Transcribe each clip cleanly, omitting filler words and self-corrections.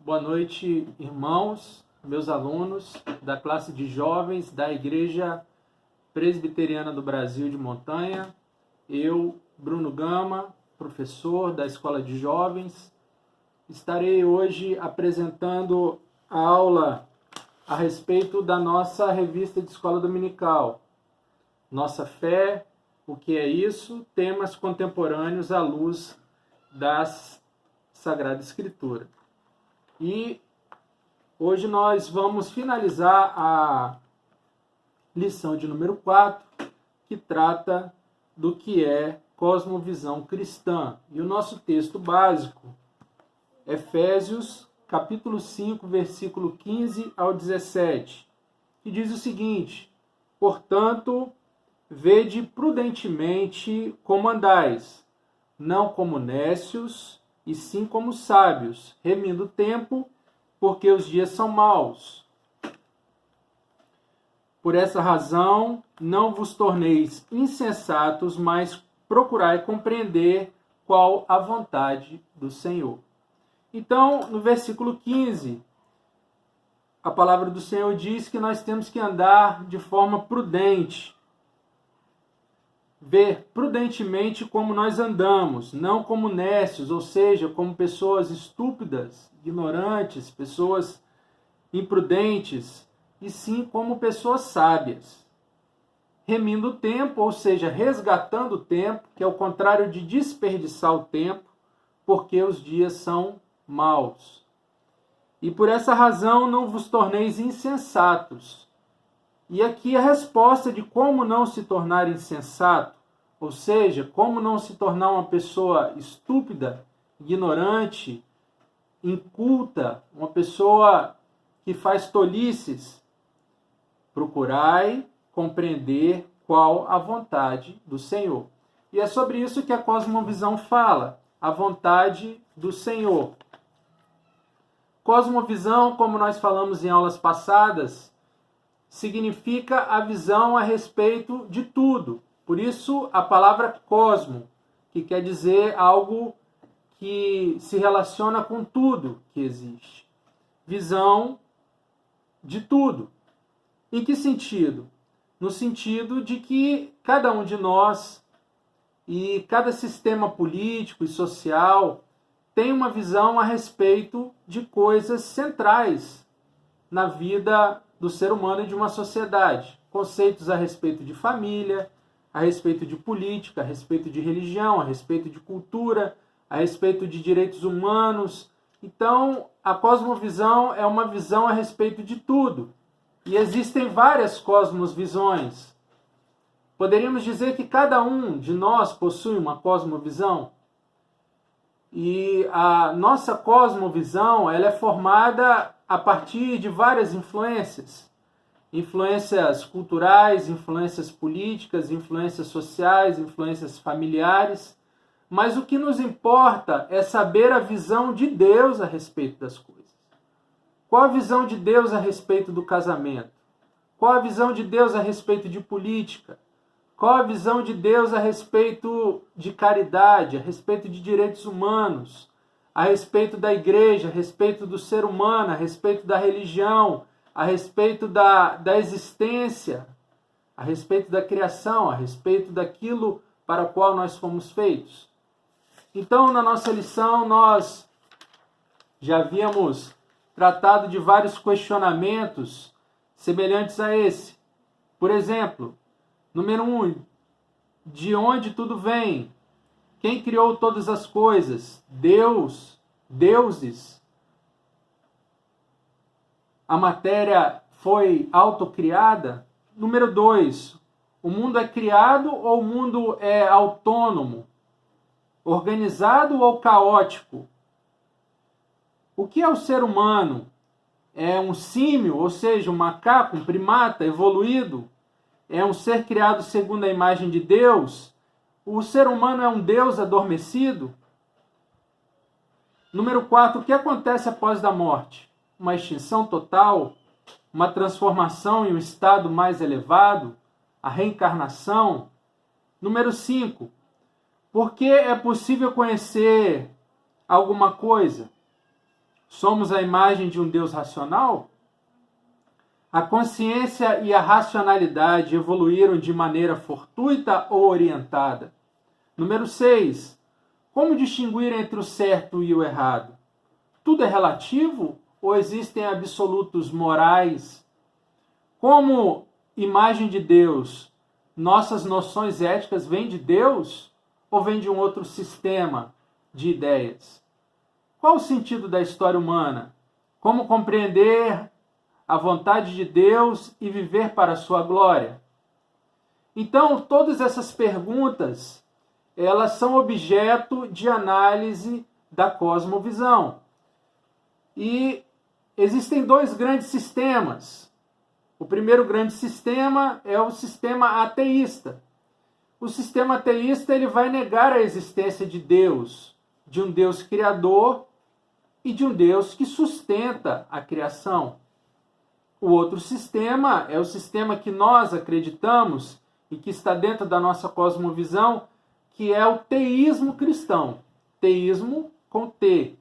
Boa noite, irmãos, meus alunos da classe de jovens da Igreja Presbiteriana do Brasil de Montanha. Eu, Bruno Gama, professor da Escola de Jovens, estarei hoje apresentando a aula a respeito da nossa revista de escola dominical. Nossa fé, o que é isso? Temas contemporâneos à luz das Sagrada Escritura. E hoje nós vamos finalizar a lição de número 4, que trata do que é cosmovisão cristã. E o nosso texto básico, Efésios, capítulo 5, versículo 15 ao 17, que diz o seguinte: portanto, vede prudentemente como andais, não como nécios, e sim como sábios, remindo o tempo, porque os dias são maus. Por essa razão, não vos torneis insensatos, mas procurai compreender qual a vontade do Senhor. Então, no versículo 15, a palavra do Senhor diz que nós temos que andar de forma prudente, ver prudentemente como nós andamos, não como nécios, ou seja, como pessoas estúpidas, ignorantes, pessoas imprudentes, e sim como pessoas sábias. Remindo o tempo, ou seja, resgatando o tempo, que é o contrário de desperdiçar o tempo, porque os dias são maus. E por essa razão não vos torneis insensatos. E aqui a resposta de como não se tornar insensato, ou seja, como não se tornar uma pessoa estúpida, ignorante, inculta, uma pessoa que faz tolices. Procurai compreender qual a vontade do Senhor. E é sobre isso que a cosmovisão fala, a vontade do Senhor. Cosmovisão, como nós falamos em aulas passadas, significa a visão a respeito de tudo. Por isso, a palavra cosmo, que quer dizer algo que se relaciona com tudo que existe. Visão de tudo. Em que sentido? No sentido de que cada um de nós e cada sistema político e social tem uma visão a respeito de coisas centrais na vida do ser humano e de uma sociedade. Conceitos a respeito de família, a respeito de política, a respeito de religião, a respeito de cultura, a respeito de direitos humanos. Então, a cosmovisão é uma visão a respeito de tudo. E existem várias cosmovisões. Poderíamos dizer que cada um de nós possui uma cosmovisão. E a nossa cosmovisão ela é formada a partir de várias influências. Influências culturais, influências políticas, influências sociais, influências familiares. Mas o que nos importa é saber a visão de Deus a respeito das coisas. Qual a visão de Deus a respeito do casamento? Qual a visão de Deus a respeito de política? Qual a visão de Deus a respeito de caridade, a respeito de direitos humanos, a respeito da igreja, a respeito do ser humano, a respeito da religião, a respeito da existência, a respeito da criação, a respeito daquilo para o qual nós fomos feitos? Então, na nossa lição, nós já havíamos tratado de vários questionamentos semelhantes a esse. Por exemplo, número 1, de onde tudo vem? Quem criou todas as coisas? Deus, deuses? A matéria foi autocriada? Número 2, o mundo é criado ou o mundo é autônomo? Organizado ou caótico? O que é o ser humano? É um símio, ou seja, um macaco, um primata evoluído? É um ser criado segundo a imagem de Deus? O ser humano é um Deus adormecido? Número 4, o que acontece após a morte? Uma extinção total? Uma transformação em um estado mais elevado? A reencarnação? Número 5, por que é possível conhecer alguma coisa? Somos a imagem de um Deus racional? A consciência e a racionalidade evoluíram de maneira fortuita ou orientada? Número 6. Como distinguir entre o certo e o errado? Tudo é relativo ou existem absolutos morais? Como imagem de Deus, nossas noções éticas vêm de Deus ou vêm de um outro sistema de ideias? Qual o sentido da história humana? Como compreender a vontade de Deus e viver para a sua glória? Então, todas essas perguntas, elas são objeto de análise da cosmovisão. E existem dois grandes sistemas. O primeiro grande sistema é o sistema ateísta. O sistema ateísta ele vai negar a existência de Deus, de um Deus criador e de um Deus que sustenta a criação. O outro sistema é o sistema que nós acreditamos e que está dentro da nossa cosmovisão, que é o teísmo cristão. Teísmo com T.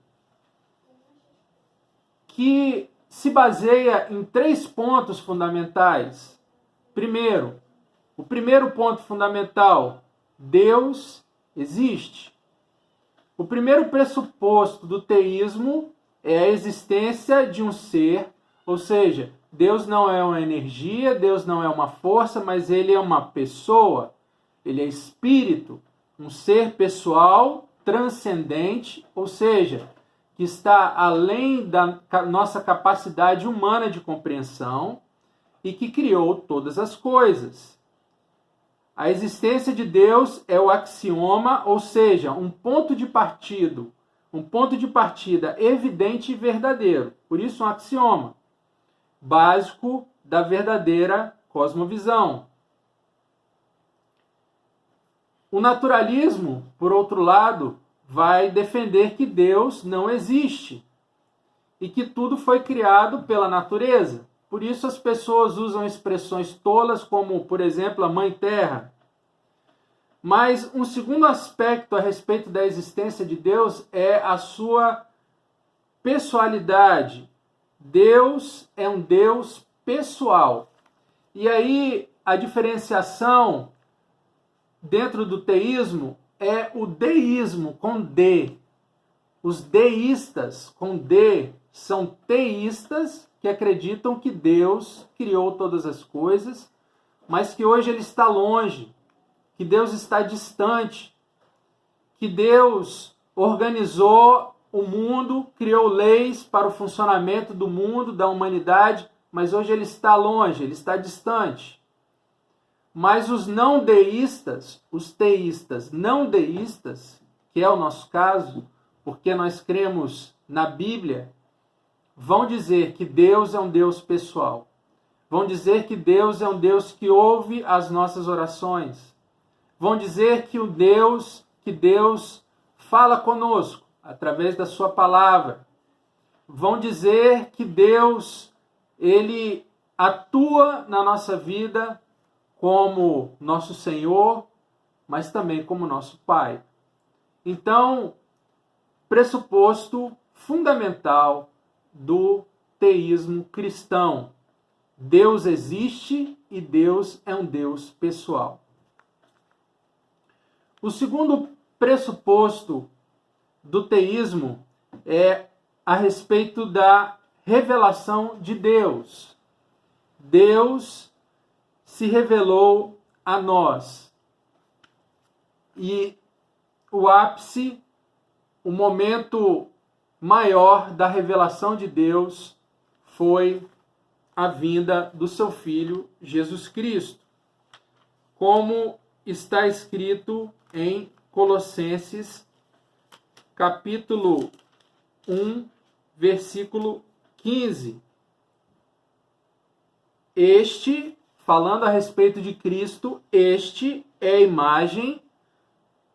Que se baseia em 3 pontos fundamentais. Primeiro, o primeiro ponto fundamental, Deus existe. O primeiro pressuposto do teísmo é a existência de um ser, ou seja, Deus não é uma energia, Deus não é uma força, mas ele é uma pessoa, ele é espírito, um ser pessoal, transcendente, ou seja, que está além da nossa capacidade humana de compreensão e que criou todas as coisas. A existência de Deus é o axioma, ou seja, um ponto de partida evidente e verdadeiro. Por isso, um axioma básico da verdadeira cosmovisão. O naturalismo, por outro lado, vai defender que Deus não existe e que tudo foi criado pela natureza. Por isso as pessoas usam expressões tolas como, por exemplo, a Mãe Terra. Mas um segundo aspecto a respeito da existência de Deus é a sua pessoalidade. Deus é um Deus pessoal. E aí a diferenciação dentro do teísmo é o deísmo com D. Os deístas com D são teístas que acreditam que Deus criou todas as coisas, mas que hoje ele está longe, que Deus está distante, que Deus organizou o mundo, criou leis para o funcionamento do mundo, da humanidade, mas hoje ele está longe, ele está distante. Mas os não deístas, os teístas não deístas, que é o nosso caso, porque nós cremos na Bíblia, vão dizer que Deus é um Deus pessoal. Vão dizer que Deus é um Deus que ouve as nossas orações. Vão dizer que Deus fala conosco através da sua palavra. Vão dizer que Deus, ele atua na nossa vida como nosso Senhor, mas também como nosso Pai. Então, pressuposto fundamental do teísmo cristão. Deus existe e Deus é um Deus pessoal. O segundo pressuposto do teísmo é a respeito da revelação de Deus. Deus se revelou a nós. E o ápice, o momento maior da revelação de Deus foi a vinda do seu Filho Jesus Cristo. Como está escrito em Colossenses, capítulo 1, versículo 15. Este, falando a respeito de Cristo, este é a imagem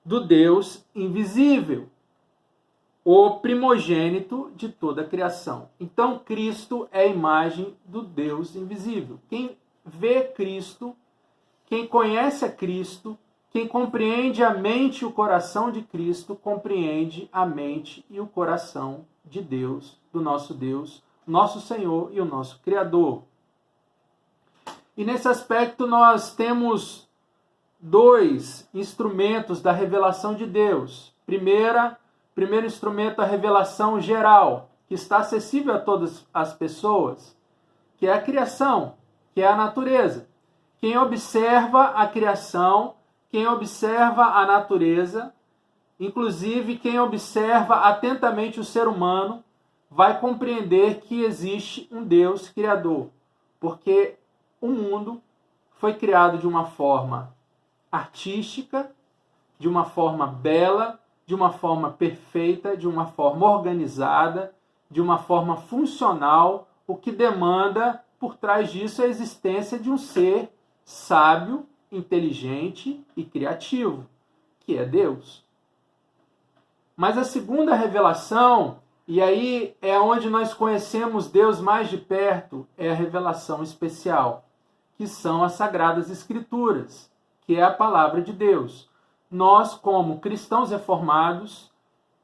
do Deus invisível, o primogênito de toda a criação. Então, Cristo é a imagem do Deus invisível. Quem vê Cristo, quem conhece a Cristo, quem compreende a mente e o coração de Cristo, compreende a mente e o coração de Deus, do nosso Deus, nosso Senhor e o nosso Criador. E nesse aspecto nós temos dois instrumentos da revelação de Deus. Primeiro instrumento, a revelação geral, que está acessível a todas as pessoas, que é a criação, que é a natureza. Quem observa a criação, quem observa a natureza, inclusive quem observa atentamente o ser humano, vai compreender que existe um Deus criador, porque o mundo foi criado de uma forma artística, de uma forma bela, de uma forma perfeita, de uma forma organizada, de uma forma funcional, o que demanda por trás disso a existência de um ser sábio, inteligente e criativo, que é Deus. Mas a segunda revelação, e aí é onde nós conhecemos Deus mais de perto, é a revelação especial, que são as Sagradas Escrituras, que é a palavra de Deus. Nós, como cristãos reformados,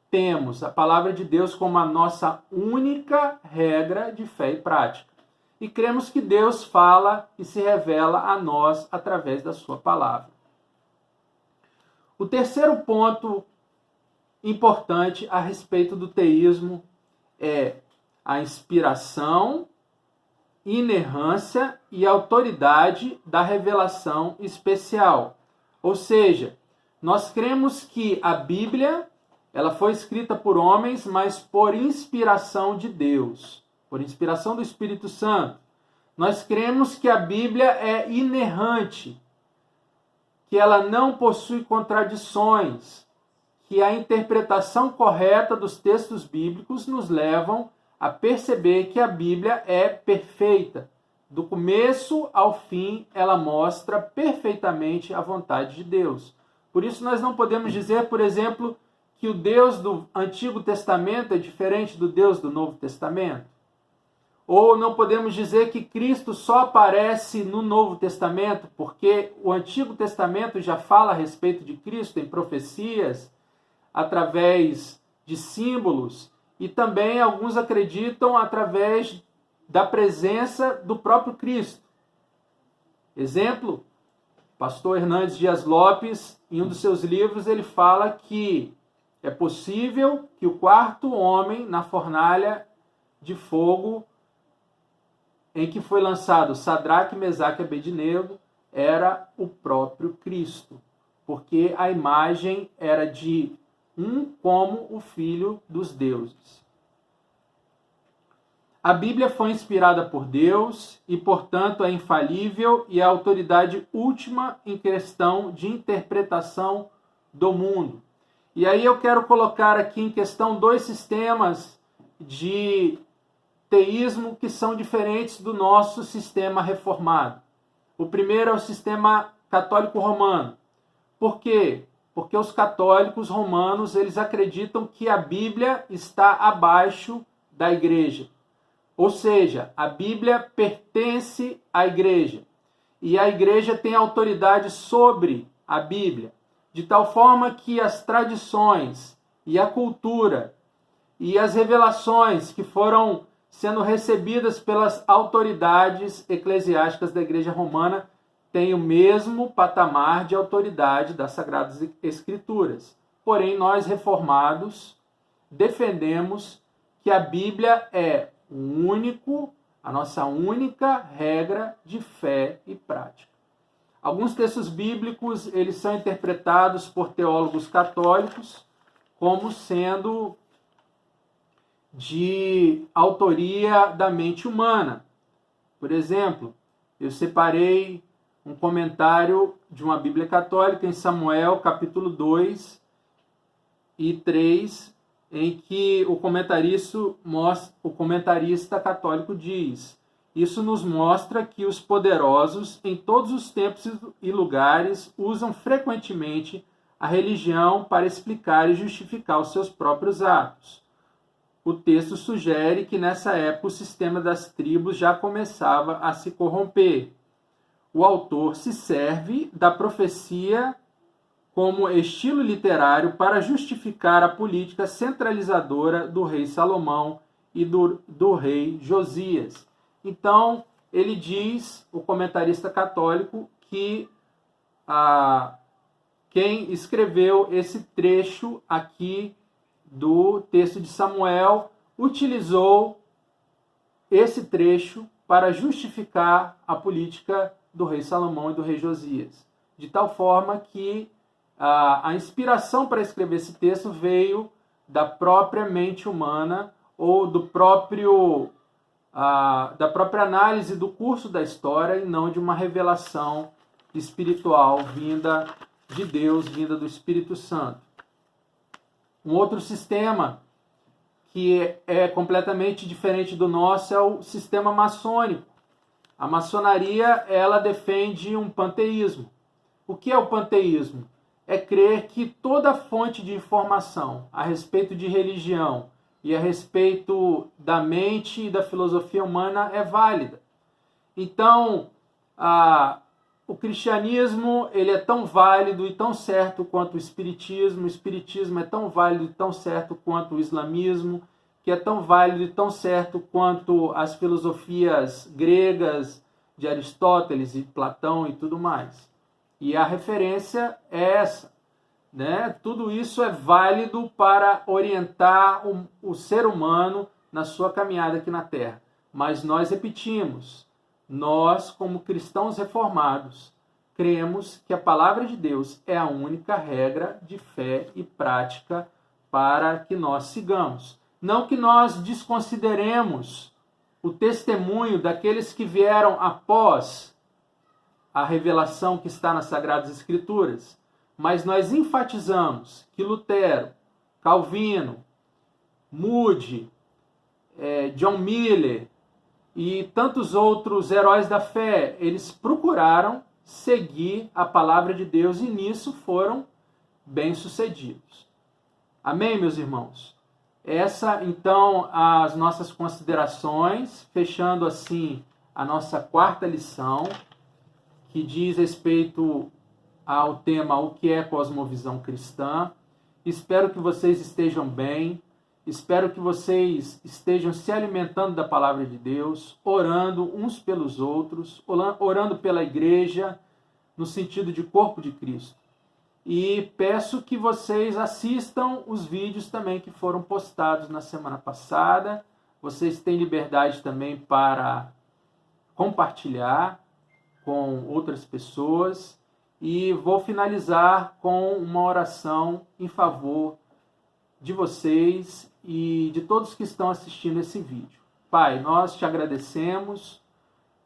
temos a palavra de Deus como a nossa única regra de fé e prática. E cremos que Deus fala e se revela a nós através da sua palavra. O terceiro ponto importante a respeito do teísmo é a inspiração, inerrância e autoridade da revelação especial. Ou seja, nós cremos que a Bíblia ela foi escrita por homens, mas por inspiração de Deus, por inspiração do Espírito Santo. Nós cremos que a Bíblia é inerrante, que ela não possui contradições, que a interpretação correta dos textos bíblicos nos levam a perceber que a Bíblia é perfeita. Do começo ao fim, ela mostra perfeitamente a vontade de Deus. Por isso nós não podemos dizer, por exemplo, que o Deus do Antigo Testamento é diferente do Deus do Novo Testamento. Ou não podemos dizer que Cristo só aparece no Novo Testamento, porque o Antigo Testamento já fala a respeito de Cristo em profecias, através de símbolos, e também alguns acreditam através da presença do próprio Cristo. Exemplo, pastor Hernandes Dias Lopes, em um dos seus livros, ele fala que é possível que o quarto homem na fornalha de fogo em que foi lançado Sadraque, Mesaque e Abednego era o próprio Cristo, porque a imagem era de um como o Filho dos deuses. A Bíblia foi inspirada por Deus e, portanto, é infalível e é a autoridade última em questão de interpretação do mundo. E aí eu quero colocar aqui em questão dois sistemas de teísmo que são diferentes do nosso sistema reformado. O primeiro é o sistema católico romano. Por quê? Porque os católicos romanos, eles acreditam que a Bíblia está abaixo da igreja. Ou seja, a Bíblia pertence à igreja. E a igreja tem autoridade sobre a Bíblia. De tal forma que as tradições e a cultura e as revelações que foram sendo recebidas pelas autoridades eclesiásticas da igreja romana têm o mesmo patamar de autoridade das Sagradas Escrituras. Porém, nós reformados defendemos que a Bíblia é a nossa única regra de fé e prática. Alguns textos bíblicos eles são interpretados por teólogos católicos como sendo de autoria da mente humana. Por exemplo, eu separei um comentário de uma Bíblia católica em Samuel, capítulo 2 e 3, em que o comentarista católico diz: isso nos mostra que os poderosos, em todos os tempos e lugares, usam frequentemente a religião para explicar e justificar os seus próprios atos. O texto sugere que nessa época o sistema das tribos já começava a se corromper. O autor se serve da profecia como estilo literário para justificar a política centralizadora do rei Salomão e do rei Josias. Então, ele diz, o comentarista católico, que quem escreveu esse trecho aqui do texto de Samuel utilizou esse trecho para justificar a política do rei Salomão e do rei Josias. De tal forma que a inspiração para escrever esse texto veio da própria mente humana ou da própria análise do curso da história e não de uma revelação espiritual vinda de Deus, vinda do Espírito Santo. Um outro sistema que é completamente diferente do nosso é o sistema maçônico. A maçonaria, ela defende um panteísmo. O que é o panteísmo? É crer que toda fonte de informação a respeito de religião e a respeito da mente e da filosofia humana é válida. Então, o cristianismo ele é tão válido e tão certo quanto o espiritismo é tão válido e tão certo quanto o islamismo, que é tão válido e tão certo quanto as filosofias gregas de Aristóteles e Platão e tudo mais. E a referência é essa, né? Tudo isso é válido para orientar o ser humano na sua caminhada aqui na Terra. Mas nós repetimos, nós, como cristãos reformados, cremos que a palavra de Deus é a única regra de fé e prática para que nós sigamos. Não que nós desconsideremos o testemunho daqueles que vieram após a revelação que está nas Sagradas Escrituras, mas nós enfatizamos que Lutero, Calvino, Moody, John Miller e tantos outros heróis da fé, eles procuraram seguir a palavra de Deus e nisso foram bem-sucedidos. Amém, meus irmãos? Essa, então, as nossas considerações, fechando assim a nossa quarta lição, que diz respeito ao tema O que é cosmovisão cristã. Espero que vocês estejam bem, espero que vocês estejam se alimentando da palavra de Deus, orando uns pelos outros, orando pela igreja, no sentido de corpo de Cristo. E peço que vocês assistam os vídeos também que foram postados na semana passada. Vocês têm liberdade também para compartilhar com outras pessoas. E vou finalizar com uma oração em favor de vocês e de todos que estão assistindo esse vídeo. Pai, nós te agradecemos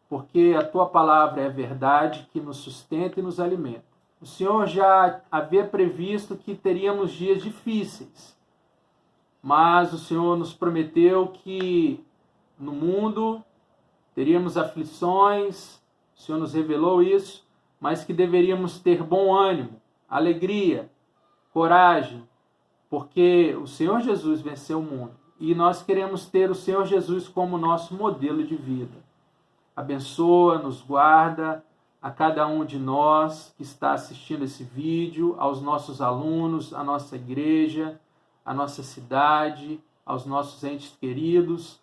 porque a tua palavra é verdade que nos sustenta e nos alimenta. O Senhor já havia previsto que teríamos dias difíceis, mas o Senhor nos prometeu que no mundo teríamos aflições, o Senhor nos revelou isso, mas que deveríamos ter bom ânimo, alegria, coragem, porque o Senhor Jesus venceu o mundo e nós queremos ter o Senhor Jesus como nosso modelo de vida. Abençoa, nos guarda, a cada um de nós que está assistindo esse vídeo, aos nossos alunos, à nossa igreja, à nossa cidade, aos nossos entes queridos,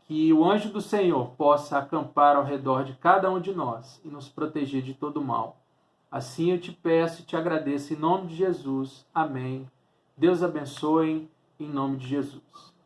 que o anjo do Senhor possa acampar ao redor de cada um de nós e nos proteger de todo mal. Assim eu te peço e te agradeço em nome de Jesus. Amém. Deus abençoe em nome de Jesus.